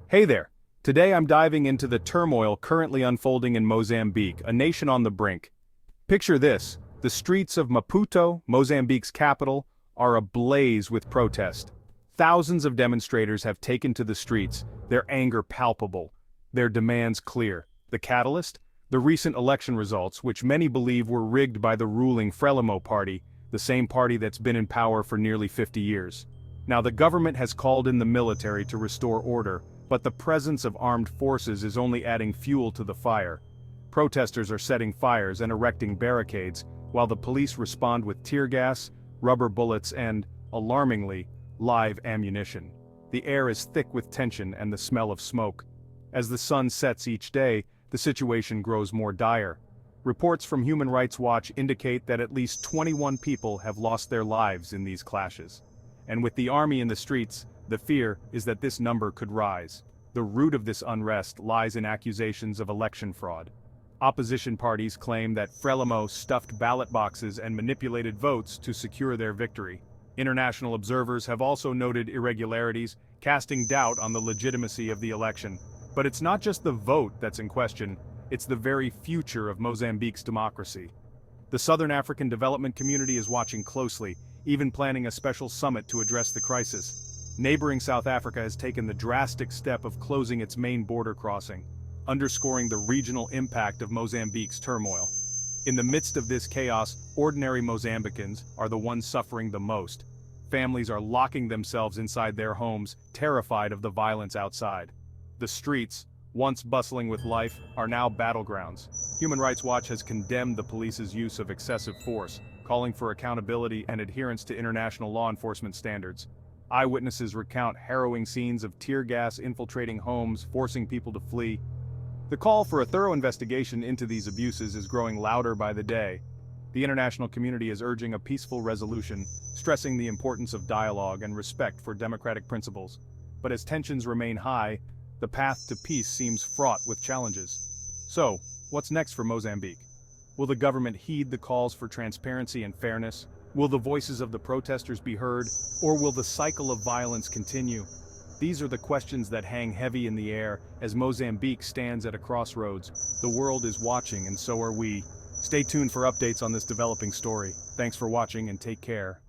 Hey there! Today I'm diving into the turmoil currently unfolding in Mozambique, a nation on the brink. Picture this: the streets of Maputo, Mozambique's capital, are ablaze with protest. Thousands of demonstrators have taken to the streets, their anger palpable, their demands clear. The catalyst? The recent election results, which many believe were rigged by the ruling Frelimo party, the same party that's been in power for nearly 50 years. Now the government has called in the military to restore order, but the presence of armed forces is only adding fuel to the fire. Protesters are setting fires and erecting barricades, while the police respond with tear gas, rubber bullets and, alarmingly, live ammunition. The air is thick with tension and the smell of smoke. As the sun sets each day, the situation grows more dire. Reports from Human Rights Watch indicate that at least 21 people have lost their lives in these clashes. And with the army in the streets, the fear is that this number could rise. The root of this unrest lies in accusations of election fraud. Opposition parties claim that Frelimo stuffed ballot boxes and manipulated votes to secure their victory. International observers have also noted irregularities, casting doubt on the legitimacy of the election. But it's not just the vote that's in question, it's the very future of Mozambique's democracy. The Southern African Development Community is watching closely, even planning a special summit to address the crisis. Neighboring South Africa has taken the drastic step of closing its main border crossing, underscoring the regional impact of Mozambique's turmoil. In the midst of this chaos, ordinary Mozambicans are the ones suffering the most. Families are locking themselves inside their homes, terrified of the violence outside. The streets, once bustling with life, are now battlegrounds. Human Rights Watch has condemned the police's use of excessive force, calling for accountability and adherence to international law enforcement standards. Eyewitnesses recount harrowing scenes of tear gas infiltrating homes, forcing people to flee. The call for a thorough investigation into these abuses is growing louder by the day. The international community is urging a peaceful resolution, stressing the importance of dialogue and respect for democratic principles. But as tensions remain high, the path to peace seems fraught with challenges. So, what's next for Mozambique? Will the government heed the calls for transparency and fairness? Will the voices of the protesters be heard, or will the cycle of violence continue? These are the questions that hang heavy in the air as Mozambique stands at a crossroads. The world is watching, and so are we. Stay tuned for updates on this developing story. Thanks for watching and take care.